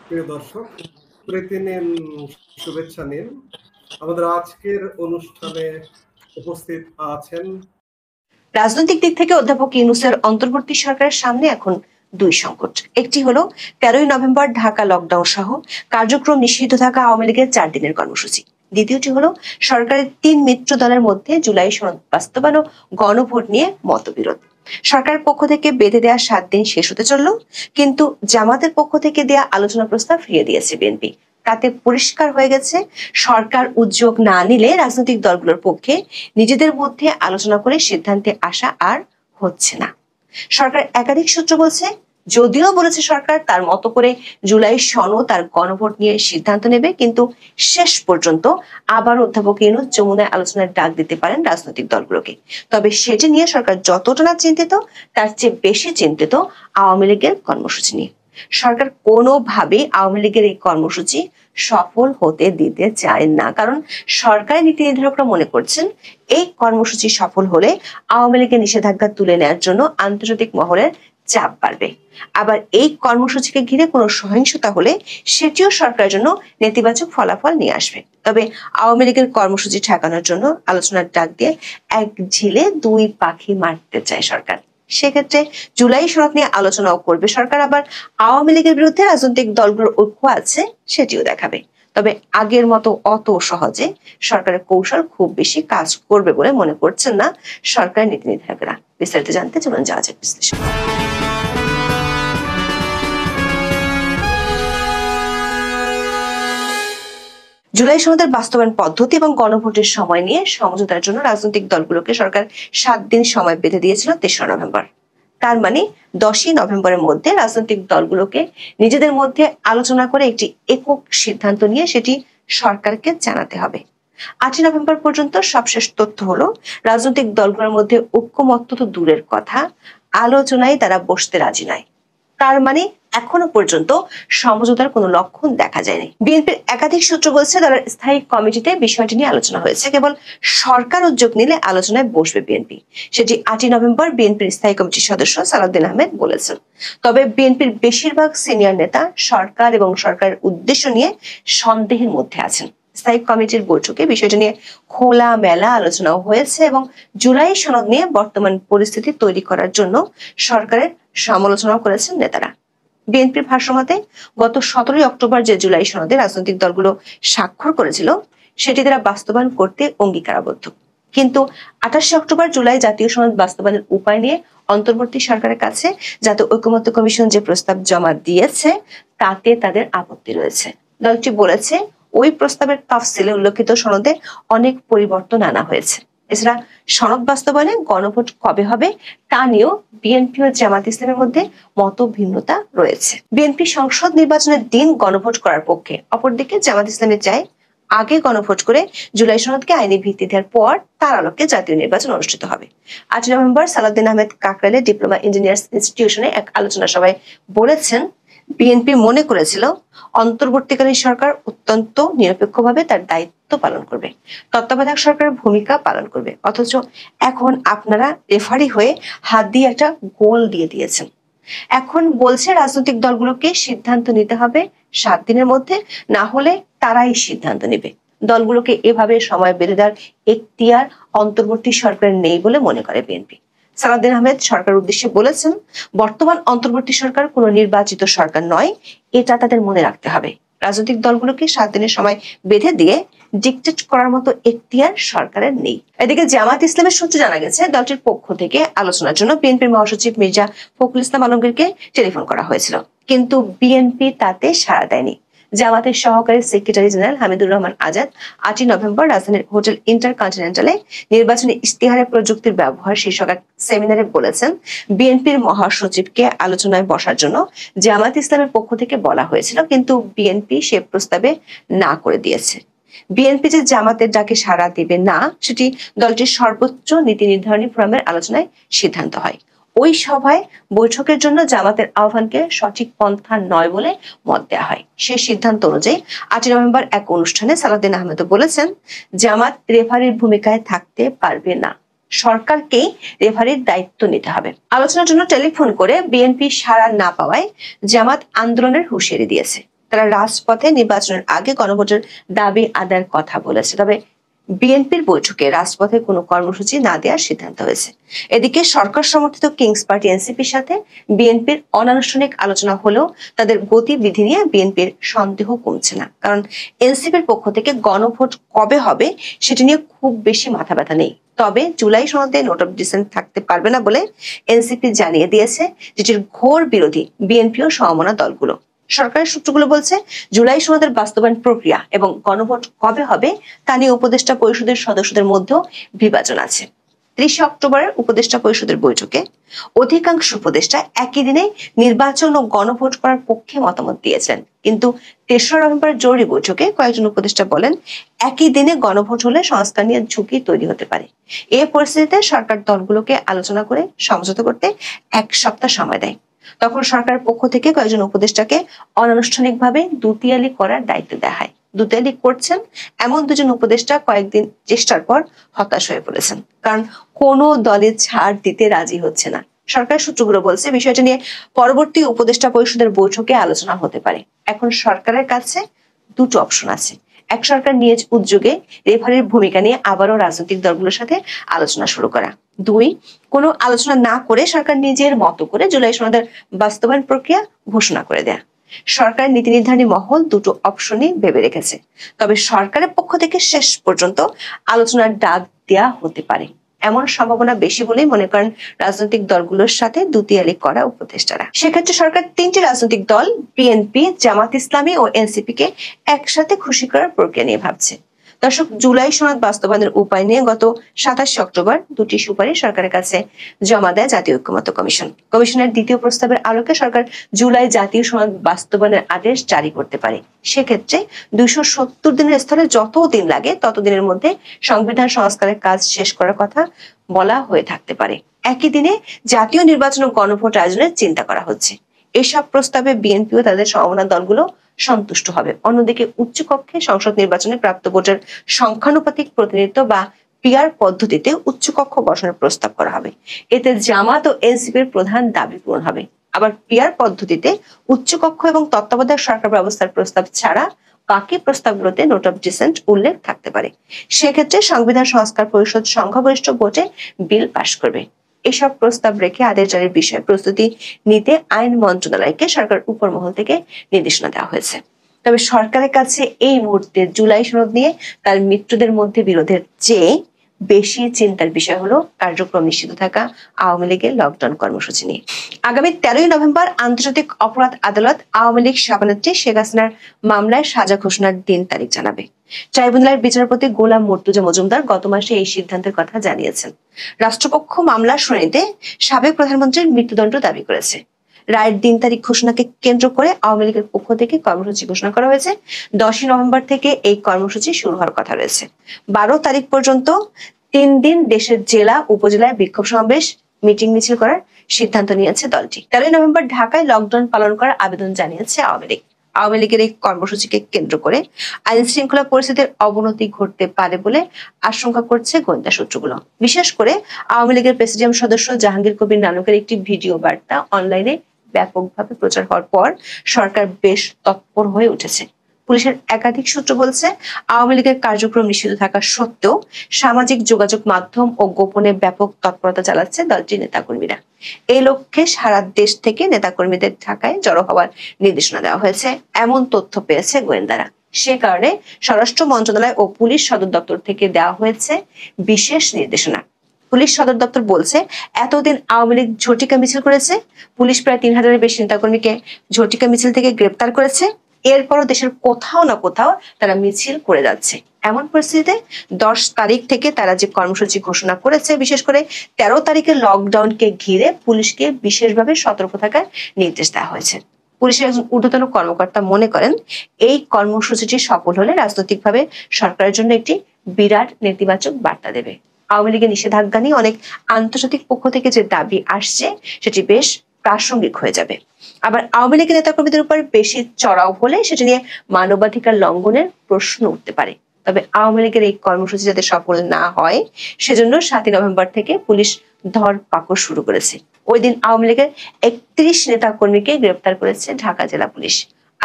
প্রিয় দর্শক, প্রীতি নিন, শুভেচ্ছা নিন। আমাদের আজকের অনুষ্ঠানে উপস্থিত আছেন রাজনৈতিক দিক থেকে অধ্যাপক ইউনূসের অন্তর্বর্তী সরকারের সামনে এখন দুই সংকট। একটি হলো 13ই নভেম্বর ঢাকা লকডাউন সহ কার্যক্রম নিষিদ্ধ থাকা আওয়ামী লীগের 4 দিনের কর্মসূচি। দ্বিতীয়টি হলো সরকারের 3 মিত্র দলের মধ্যে জুলাই সনদ বাস্তবায়ন ও গণভোট নিয়ে মতবিরোধ। সরকারের পক্ষ থেকে বেঁধে দেওয়া 7 দিন শেষ হতে চলল, কিন্তু জামাতের পক্ষ থেকে দেয়া আলোচনা প্রস্তাব ফিরিয়ে দিয়েছে বিএনপি। তাতে পরিষ্কার হয়ে গেছে, সরকার উদ্যোগ না নিলে রাজনৈতিক দলগুলোর পক্ষে নিজেদের মধ্যে আলোচনা করে সিদ্ধান্তে আসা আর হচ্ছে না। সরকার একাধিক সূত্র বলছে, যদিও বলেছে সরকার তার মতো করে জুলাই সনদ তার গণভোট নিয়ে সিদ্ধান্ত নেবে, কিন্তু শেষ পর্যন্ত আবার অধ্যাপক ইউনূস যমুনায় আলোচনার ডাক দিতে পারেন রাজনৈতিক দলগুলোকে। তবে সেটি নিয়ে সরকার যতটা না চিন্তিত, তার চেয়ে বেশি চিন্তিত আওয়ামী লীগের কর্মসূচি নিয়ে। সরকার কোনোভাবেই আওয়ামী লীগের এই কর্মসূচি সফল হতে দিতে চায় না, কারণ সরকারি নীতি নির্ধারকরা মনে করছেন এই কর্মসূচি সফল হলে আওয়ামী লীগের নিষেধাজ্ঞা তুলে নেওয়ার জন্য আন্তর্জাতিক মহলের চাপ বাড়বে। আবার এই কর্মসূচিকে ঘিরে কোনো সহিংসতা হলে সেটিও সরকারের জন্য নেতিবাচক ফলাফল নিয়ে আসবে। তবে আওয়ামী লীগের কর্মসূচি ঠেকানোর জন্য আলোচনার ডাক দিয়ে এক ঢিলে দুই পাখি মারতে চায় সরকার। সেক্ষেত্রে জুলাই সনদ নিয়ে আলোচনাও করবে সরকার, আবার আওয়ামী লীগের বিরুদ্ধে রাজনৈতিক দলগুলোর ঐক্য আছে সেটিও দেখাবে। তবে আগের মতো অত সহজে সরকারের কৌশল খুব বেশি কাজ করবে বলে মনে করছেন না সরকারের নীতি নির্ধারকরা। বিস্তারিত জানতে চলুন যাওয়া যাক বিশ্লেষণ। জুলাই সনদের বাস্তবায়ন পদ্ধতি এবং গণভোটের সময় নিয়ে সমঝোতার জন্য রাজনৈতিক দলগুলোকে সরকার 7 দিন সময় বেঁধে দিয়েছিল 3রা নভেম্বর। তার মানে 10ই নভেম্বরের মধ্যে রাজনৈতিক দলগুলোকে নিজেদের মধ্যে আলোচনা করে একটি একক সিদ্ধান্ত নিয়ে সেটি সরকারকে জানাতে হবে। 8ই নভেম্বর পর্যন্ত সবশেষ তথ্য হলো, রাজনৈতিক দলগুলোর মধ্যে ঐক্যমত্য তো দূরের কথা, আলোচনায় তারা বসতে রাজি নয়। তার মানে এখনো পর্যন্ত সমঝোতার কোনো লক্ষণ দেখা যায়নি। বিএনপির একাধিক সূত্র বলছে, দলের স্থায়ী কমিটিতে বিষয়টি নিয়ে আলোচনা হয়েছে, কেবল সরকার উদ্যোগ নিলে আলোচনায় বসবে বিএনপি। সেটি 8ই নভেম্বর বিএনপির স্থায়ী কমিটির সদস্য সালাউদ্দিন আহমেদ বলেছেন। তবে বিএনপির বেশিরভাগ সিনিয়র নেতা সরকার এবং সরকারের উদ্দেশ্য নিয়ে সন্দেহের মধ্যে আছেন। স্থায়ী কমিটির বৈঠকে বিষয়টি নিয়ে খোলামেলা আলোচনাও হয়েছে এবং জুলাই সনদ নিয়ে বর্তমান পরিস্থিতি তৈরি করার জন্য সরকারের সমালোচনাও করেছেন নেতারা। বিএনপির ভাষ্যমতে, গত 17ই অক্টোবর যে জুলাই সনদে রাজনৈতিক দলগুলো স্বাক্ষর করেছিল সেটি তারা বাস্তবায়ন করতে অঙ্গীকারাবদ্ধ, কিন্তু 28শে অক্টোবর জুলাই জাতীয় সনদ বাস্তবায়নের উপায় নিয়ে অন্তর্বর্তী সরকারের কাছে জাতীয় ঐকমত্য কমিশন যে প্রস্তাব জমা দিয়েছে তাতে তাদের আপত্তি রয়েছে। দলটি বলেছে, ওই প্রস্তাবের তাফসিলে উল্লেখিত সনদে অনেক পরিবর্তন আনা হয়েছে। এছাড়া সনদ বাস্তবায়নে গণভোট কবে হবে তা নিয়েও বিএনপি ও জামাত ইসলামের মধ্যে মত ভিন্নতা রয়েছে। বিএনপি সংসদ নির্বাচনের দিন গণভোট করার পক্ষে, অপরদিকে জামাত ইসলামে চায় আগে গণভোট করে জুলাই সনদকে আইনি ভিত্তি দেওয়ার পর তার আলোকে জাতীয় নির্বাচন অনুষ্ঠিত হবে। 8ই নভেম্বর সালাউদ্দিন আহমেদ কাকরাইলে ডিপ্লোমা ইঞ্জিনিয়ার্স ইনস্টিটিউশনে এক আলোচনা সভায় বলেছেন, বিএনপি মনে করেছিল অন্তর্বর্তীকালীন সরকার অত্যন্ত নিরপেক্ষভাবে তার দায়িত্ব পালন করবে, তত্ত্বাবধায়ক সরকারের ভূমিকা পালন করবে, অথচ এখন আপনারা রেফারি হয়ে হাত দিয়ে একটা গোল দিয়ে দিয়েছেন। এখন বলছে রাজনৈতিক দলগুলোকে সিদ্ধান্ত নিতে হবে 7 দিনের মধ্যে, না হলে তারাই সিদ্ধান্ত নেবে। দলগুলোকে এভাবে সময় বেঁধে দেওয়ার এখতিয়ার অন্তর্বর্তী সরকারের নেই বলে মনে করে বিএনপি। সালাউদ্দিন আহমেদ সরকারের উদ্দেশ্যে বলেছেন, বর্তমান অন্তর্বর্তী সরকার কোনো নির্বাচিত সরকার নয়, এটা তাদের মনে রাখতে হবে। রাজনৈতিক দলগুলোকে 7 দিনের সময় বেঁধে দিয়ে ডিকটেট করার মতো এখতিয়ার সরকারের নেই। এদিকে জামাত ইসলামের সূত্রে জানা গেছে, দলটির পক্ষ থেকে আলোচনার জন্য বিএনপির মহাসচিব মির্জা ফখরুল ইসলাম আলমগীরকে টেলিফোন করা হয়েছিল, কিন্তু বিএনপি তাতে সাড়া দেয়নি। জামাতের সহকারী সেক্রেটারি জেনারেল হামিদুর রহমান আজাদ 8ই নভেম্বর রাজধানীর হোটেল ইন্টারকন্টিনেন্টালে নির্বাচনী ইশতেহারে প্রযুক্তির ব্যবহার শীর্ষক এক সেমিনারে বলেছেন, বিএনপির মহাসচিবকে আলোচনায় বসার জন্য জামাত ইসলামের পক্ষ থেকে বলা হয়েছিল, কিন্তু বিএনপি সে প্রস্তাবে না করে দিয়েছে। বিএনপি যে জামাতের ডাকে সাড়া দেবে না সেটি দলটির সর্বোচ্চ নীতি নির্ধারণী ফোরামের আলোচনায় সিদ্ধান্ত হয়। ওই সভায় বৈঠকের জন্য জামাতের আহ্বানকে সঠিক পন্থা নয় বলে মত দেওয়া হয়। সেই সিদ্ধান্ত অনুযায়ী 8ই নভেম্বর এক অনুষ্ঠানে সালাউদ্দিন আহমেদ বলেছেন, জামাত রেফারির ভূমিকায় থাকতে পারবে না, সরকারকেই রেফারির দায়িত্ব নিতে হবে। আলোচনার জন্য টেলিফোন করে বিএনপি সাড়া না পাওয়ায় জামাত আন্দোলনের হুঁশিয়ারি দিয়েছে। তারা রাজপথে নির্বাচনের আগে গণভোটের দাবি আদায়ের কথা বলেছে। তবে বিএনপির বৈঠকে রাজপথে কোনো কর্মসূচি না দেওয়ার সিদ্ধান্ত হয়েছে। এদিকে সরকার সমর্থিত কিংস পার্টি এনসিপির সাথে বিএনপির অনানুষ্ঠানিক আলোচনা হলেও তাদের গতিবিধি নিয়ে বিএনপির সন্দেহ কমছে না। কারণ এনসিপির পক্ষ থেকে গণভোট কবে হবে সেটি নিয়ে খুব বেশি মাথা ব্যথা নেই। তবে জুলাই সনদে নোট অফ ডিসেন্ট থাকতে পারবে না বলে এনসিপি জানিয়ে দিয়েছে, যেটির ঘোর বিরোধী বিএনপি ও সমমনা দলগুলো। সরকারের সূত্রগুলো বলছে, জুলাই সনদের বাস্তবায়ন প্রক্রিয়া এবং গণভোট কবে হবে তা নিয়ে উপদেষ্টা পরিষদের সদস্যদের মধ্যে বিভাজন আছে। 30 অক্টোবরের উপদেষ্টা পরিষদের বৈঠকে অধিকাংশ উপদেষ্টা একই দিনে নির্বাচন ও গণভোট করার পক্ষে মতামত দিয়েছেন, কিন্তু 3রা নভেম্বরের জরুরি বৈঠকে কয়েকজন উপদেষ্টা বলেন একই দিনে গণভোট হলে সংস্কার নিয়ে ঝুঁকি তৈরি হতে পারে। এই পরিস্থিতিতে সরকার দলগুলোকে আলোচনা করে সমঝোতা করতে 1 সপ্তাহ সময় দেয়। তখন সরকারের পক্ষ থেকে কয়েকজন উপদেষ্টাকে অনানুষ্ঠানিকভাবে দুতিয়ালি করার দায়িত্ব দেওয়া হয়। দুতিয়ালি করছেন এমন 2জন উপদেষ্টা কয়েকদিন চেষ্টার পর হতাশ হয়ে পড়েছেন, কারণ কোনো দলে ছাড় দিতে রাজি হচ্ছে না। সরকারের সূত্রগুলো বলছে বিষয়টা নিয়ে পরবর্তী উপদেষ্টা পরিষদের বৈঠকে আলোচনা হতে পারে। এখন সরকারের কাছে 2টো অপশন আছে। এক, সরকার নিজ উদ্যোগে রেফারির ভূমিকা নিয়ে আবারও রাজনৈতিক দলগুলোর সাথে আলোচনা শুরু করা। 2, কোনো আলোচনা না করে সরকার নিজের মতো করে জুলাই সনদের বাস্তবায়ন প্রক্রিয়া ঘোষণা করে দেয়া। সরকারের নীতি নির্ধারণী মহল 2টো অপশনই ভেবে রেখেছে। তবে সরকারের পক্ষ থেকে শেষ পর্যন্ত আলোচনার ডাক দেয়া হতে পারে এমন সম্ভাবনা বেশি বলেই মনে করেন রাজনৈতিক দলগুলোর সাথে দুতিয়ালি করা উপদেষ্টারা। সেক্ষেত্রে সরকার 3টি রাজনৈতিক দল বিএনপি, জামাত ইসলামী ও এনসিপি কে একসাথে খুশি করার প্রক্রিয়া নিয়ে ভাবছে। দর্শক, জুলাই সনদ বাস্তবায়নের উপায় নিয়ে গত 27 অক্টোবর 2টি সুপারিশ সরকারের কাছে জমা দেয় জাতীয় ঐক্যমত্য কমিশন। কমিশনের দ্বিতীয় প্রস্তাবের আলোকে সরকার জুলাই জাতীয় সনদ বাস্তবায়নের আদেশ জারি করতে পারে। সেক্ষেত্রে 270 দিনের স্থলে যত দিন লাগে তত দিনের মধ্যে সংবিধান সংস্কারের কাজ শেষ করার কথা বলা হয়ে থাকতে পারে। একই দিনে জাতীয় নির্বাচন ও গণভোট আয়োজনের চিন্তা করা হচ্ছে। এসব প্রস্তাবে বিএনপি ও তাদের সমমনা দলগুলো সন্তুষ্ট হবে। অন্যদিকে উচ্চকক্ষে সংসদ নির্বাচনে প্রাপ্ত ভোটের সংখ্যানুপাতিক প্রতিনিধিত্ব বা পিআর পদ্ধতিতে উচ্চকক্ষ গঠনের প্রস্তাব করা হবে। এতে জামাত ও এনসিপির প্রধান দাবি পূরণ হবে। আবার পিআর পদ্ধতিতে উচ্চকক্ষ এবং তত্ত্বাবধায়ক সরকার ব্যবস্থার প্রস্তাব ছাড়া বাকি প্রস্তাবগুলোতে নোট অফ ডিসেন্ট উল্লেখ থাকতে পারে। সেক্ষেত্রে সংবিধান সংস্কার পরিষদ সংখ্যাগরিষ্ঠ ভোটে বিল পাশ করবে। এসব প্রস্তাব রেখে আদেশ জারির বিষয়ে প্রস্তুতি নিতে আইন মন্ত্রণালয়কে সরকার উপর মহল থেকে নির্দেশনা দেওয়া হয়েছে। তবে সরকারের কাছে এই মুহূর্তে জুলাই সনদ নিয়ে তার মিত্রদের মধ্যে বিরোধের চেয়ে বেশি চিন্তার বিষয় হলো কার্যক্রম নিষিদ্ধ থাকা আওয়ামী লীগের লকডাউন কর্মসূচি নিয়ে। আগামী 13ই নভেম্বর আন্তর্জাতিক অপরাধ আদালত আওয়ামী লীগ সভানেত্রী শেখ হাসিনার মামলায় সাজা ঘোষণার দিন তারিখ জানাবে। ট্রাইব্যুনালের বিচারপতি গোলাম মুর্তুজা মজুমদার গত মাসে এই সিদ্ধান্তের কথা জানিয়েছেন। রাষ্ট্রপক্ষ মামলার শুনানিতে সাবেক প্রধানমন্ত্রীর মৃত্যুদণ্ড দাবি করেছে। রায়ের দিন তারিখ ঘোষণাকে কেন্দ্র করে আওয়ামী লীগের পক্ষ থেকে কর্মসূচি ঘোষণা করা হয়েছে। 10ই নভেম্বর থেকে এই কর্মসূচি শুরু হওয়ার কথা রয়েছে। 12 তারিখ পর্যন্ত 3 দিন দেশের জেলা উপজেলায় বিক্ষোভ সমাবেশ, মিটিং মিছিল করার সিদ্ধান্ত নিয়েছে দলটি। 13ই নভেম্বর ঢাকায় লকডাউন পালন করার আবেদন জানিয়েছে আওয়ামী লীগ। আওয়ামী লীগের এই কর্মসূচিকে কেন্দ্র করে আইন শৃঙ্খলা পরিস্থিতির অবনতি ঘটতে পারে বলে আশঙ্কা করছে গোয়েন্দা সূত্রগুলো। বিশেষ করে আওয়ামী লীগের প্রেসিডিয়াম সদস্য জাহাঙ্গীর কবির নানকের একটি ভিডিও বার্তা অনলাইনে ব্যাপকভাবে প্রচার হওয়ার পর সরকার বেশ তৎপর হয়ে উঠেছে। পুলিশের একাধিক সূত্র বলছে, আওয়ামী লীগের কার্যক্রম নিষিদ্ধ থাকা সত্ত্বেও সামাজিক যোগাযোগ মাধ্যম ও গোপনে ব্যাপক তৎপরতা চালাচ্ছে দলটির নেতাকর্মীরা। এই লক্ষ্যে সারা দেশ থেকে নেতাকর্মীদের ঢাকায় জড়ো হওয়ার নির্দেশনা দেওয়া হয়েছে এমন তথ্য পেয়েছে গোয়েন্দারা। সে কারণে স্বরাষ্ট্র মন্ত্রণালয় ও পুলিশ সদর দপ্তর থেকে দেওয়া হয়েছে বিশেষ নির্দেশনা। পুলিশ সদর দপ্তর বলছে, এতদিন আওয়ামী লীগ ঝটিকা মিছিল করেছে। পুলিশ প্রায় 3000-এর বেশি নেতাকর্মীকে ঝটিকা মিছিল থেকে গ্রেপ্তার করেছে। এরপরও দেশের কোথাও না কোথাও তারা মিছিল করে যাচ্ছে। এমন পরিস্থিতিতে 10 তারিখ থেকে তারা যে কর্মসূচি ঘোষণা করেছে, বিশেষ করে 13 তারিখের লকডাউনকে ঘিরে পুলিশকে বিশেষভাবে সতর্ক থাকার নির্দেশ দেওয়া হয়েছে। পুলিশের একজন ঊর্ধ্বতন কর্মকর্তা মনে করেন, এই কর্মসূচিটি সফল হলে রাজনৈতিকভাবে সরকারের জন্য একটি বিরাট নেতিবাচক বার্তা দেবে। আওয়ামী লীগের নিষেধাজ্ঞা নিয়ে অনেক আন্তর্জাতিক পক্ষ থেকে যে দাবি আসছে সেটি বেশ প্রাসঙ্গিক হয়ে যাবে। আবার আওয়ামী লীগের নেতাকর্মীদের উপর বেশি চড়াও হলে সেটি নিয়ে মানবাধিকার লঙ্ঘনের প্রশ্ন উঠতে পারে। তবে আওয়ামী লীগের এই কর্মসূচি যাতে সফল না হয় সেজন্য 7ই নভেম্বর থেকে পুলিশ ধরপাকড় শুরু করেছে। ওই দিন আওয়ামী লীগের 31 নেতাকর্মীকে গ্রেপ্তার করেছে ঢাকা জেলা পুলিশ।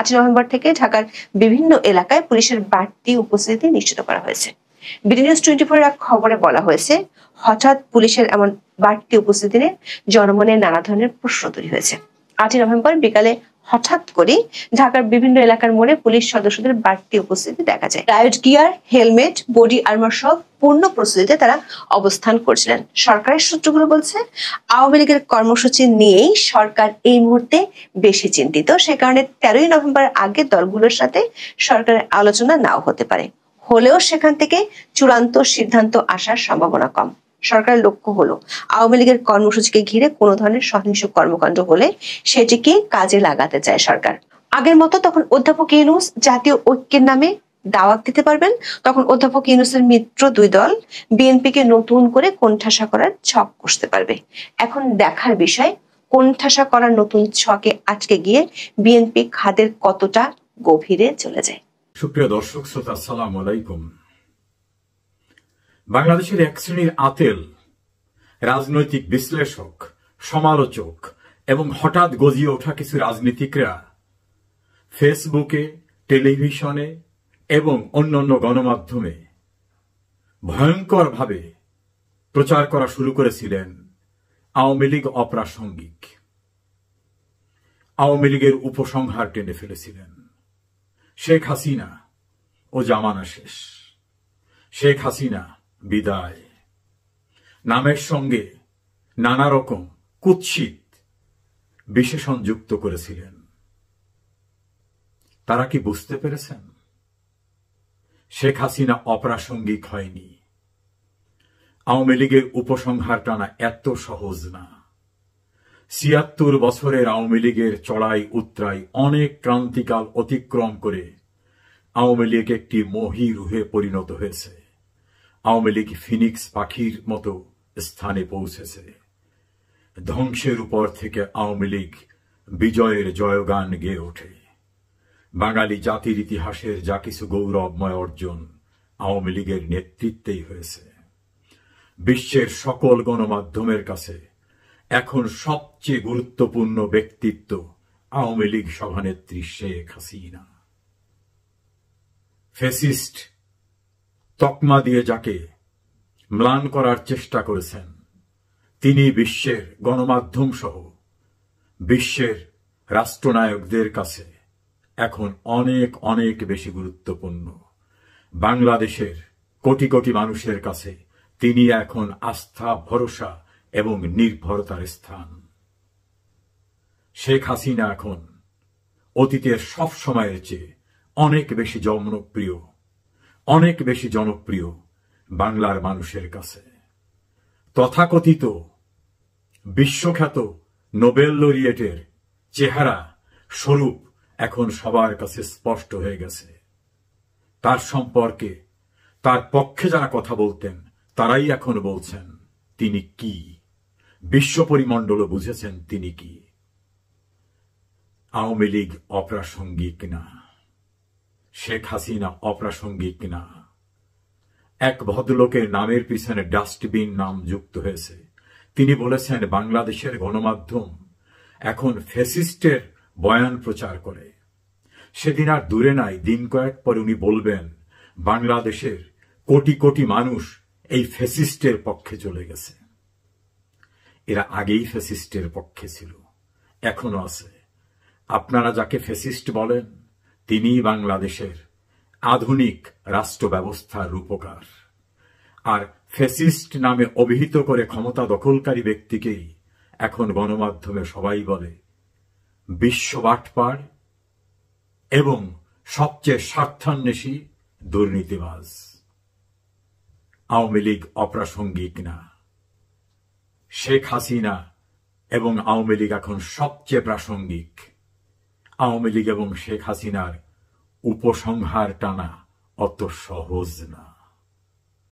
8 নভেম্বর থেকে ঢাকার বিভিন্ন এলাকায় পুলিশের বাড়তি উপস্থিতি নিশ্চিত করা হয়েছে। বিডি নিউজ 24 এর খবরে বলা হয়েছে, হঠাৎ পুলিশের এমন বাড়তি উপস্থিতি নিয়ে জনমনে নানা ধরনের প্রশ্ন তৈরি হয়েছে। 8 নভেম্বর বিকালে হঠাৎ করে ঢাকার বিভিন্ন এলাকার মোড়ে পুলিশ সদস্যদের বাড়তি উপস্থিতি দেখা যায়। Ride gear, helmet, body armour সহ পূর্ণ প্রস্তুতিতে তারা অবস্থান করছিলেন। সরকারের সূত্রগুলো বলছে, আওয়ামী লীগের কর্মসূচি নিয়েই সরকার এই মুহূর্তে বেশি চিন্তিত। সে কারণে 13 নভেম্বর আগে দলগুলোর সাথে সরকারের আলোচনা নাও হতে পারে, হলেও সেখান থেকে চূড়ান্ত সিদ্ধান্ত আসার সম্ভাবনা কম। সরকারের লক্ষ্য হলো আওয়ামী লীগের কর্মসূচিকে ঘিরে কোনো ধরনের সহিংস কর্মকাণ্ড হলে সেটিকে কাজে লাগাতে চায় সরকার। আগের মতো তখন অধ্যাপক ইউনূস জাতীয় ঐক্যের নামে দাওয়াত দিতে পারবেন। তখন অধ্যাপক ইউনূসের মিত্র দুই দল বিএনপিকে নতুন করে কোণঠাসা করার ছক কষতে পারবে। এখন দেখার বিষয়, কোণঠাসা করার নতুন ছকে আটকে গিয়ে বিএনপি খাদের কতটা গভীরে চলে যায়। সুপ্রিয় দর্শক শ্রোতা, আসসালামু আলাইকুম। বাংলাদেশের এক শ্রেণীর আতেল রাজনৈতিক বিশ্লেষক, সমালোচক এবং হঠাৎ গজিয়ে ওঠা কিছু রাজনীতিকরা ফেসবুকে, টেলিভিশনে এবং অন্যান্য গণমাধ্যমে ভয়ঙ্করভাবে প্রচার করা শুরু করেছিলেন আওয়ামী লীগ অপ্রাসঙ্গিক, আওয়ামী লীগের উপসংহার টেনে ফেলেছিলেন। শেখ হাসিনা ও জামানা শেষ, শেখ হাসিনা বিদায় নামের সঙ্গে নানা রকম কুৎসিত বিশেষণ যুক্ত করেছিলেন। তারা কি বুঝতে পেরেছেন শেখ হাসিনা অপ্রাসঙ্গিক হয়নি? আওয়ামী লীগের উপসংহার টানা এত সহজ না। ৭৬ বছরের আওয়ামী লীগের চড়াই উতরাই অনেক ক্রান্তিকাল অতিক্রম করে আওয়ামী লীগ একটি মহীরুহে পরিণত হয়েছে। আওয়ামী লীগ ফিনিক্স পাখির মতো স্থানে পৌঁছেছে। ধ্বংসের উপর থেকে আওয়ামী লীগ বিজয়ের জয়গান গেয়ে ওঠে। বাঙালি জাতির ইতিহাসের যা কিছু গৌরবময় অর্জন আওয়ামী লীগের নেতৃত্বেই হয়েছে। বিশ্বের সকল গণমাধ্যমের কাছে এখন সবচেয়ে গুরুত্বপূর্ণ ব্যক্তিত্ব আওয়ামী লীগ সভানেত্রী শেখ হাসিনা। ফ্যাসিস্ট তকমা দিয়ে যাকে ম্লান করার চেষ্টা করেছেন, তিনি বিশ্বের গণমাধ্যম সহ বিশ্বের রাষ্ট্রনায়কদের কাছে এখন অনেক অনেক বেশি গুরুত্বপূর্ণ। বাংলাদেশের কোটি কোটি মানুষের কাছে তিনি এখন আস্থা, ভরসা এবং নির্ভরতার স্থান। শেখ হাসিনা এখন অতীতের সব সময়ের চেয়ে অনেক বেশি জনপ্রিয়, অনেক বেশি জনপ্রিয় বাংলার মানুষের কাছে। তথাকথিত বিশ্বখ্যাত নোবেল লরিয়েটের চেহারা স্বরূপ এখন সবার কাছে স্পষ্ট হয়ে গেছে। তার সম্পর্কে, তার পক্ষে যারা কথা বলতেন তারাই এখন বলছেন তিনি কি, বিশ্ব পরিমণ্ডলও বুঝেছেন তিনি কি। আওয়ামী লীগ অপ্রাসঙ্গিক না, শেখ হাসিনা অপ্রাসঙ্গিক না। এক ভদ্রলোকের নামের পিছনে ডাস্টবিন নাম যুক্ত হয়েছে। তিনি বলেছেন বাংলাদেশের গণমাধ্যম এখন ফ্যাসিস্টের বয়ান প্রচার করে। সেদিন আর দূরে নাই, দিন কয়েক পরে উনি বলবেন বাংলাদেশের কোটি কোটি মানুষ এই ফ্যাসিস্টের পক্ষে চলে গেছে। এরা আগেই ফ্যাসিস্টের পক্ষে ছিল, এখনো আছে। আপনারা যাকে ফ্যাসিস্ট বলেন তিনি বাংলাদেশের আধুনিক রাষ্ট্র ব্যবস্থার রূপকার। আর ফ্যাসিস্ট নামে অভিহিত করে ক্ষমতা দখলকারী ব্যক্তিকেই এখন গণমাধ্যমে সবাই বলে বিশ্ব বাটপার এবং সবচেয়ে স্বার্থান্বেষী দুর্নীতিবাজ। আওয়ামী লীগ অপ্রাসঙ্গিক না, শেখ হাসিনা এবং আওয়ামী লীগ এখন সবচেয়ে প্রাসঙ্গিক। আওয়ামী লীগ এবং শেখ হাসিনার উপসংহার টানা অত সহজ না।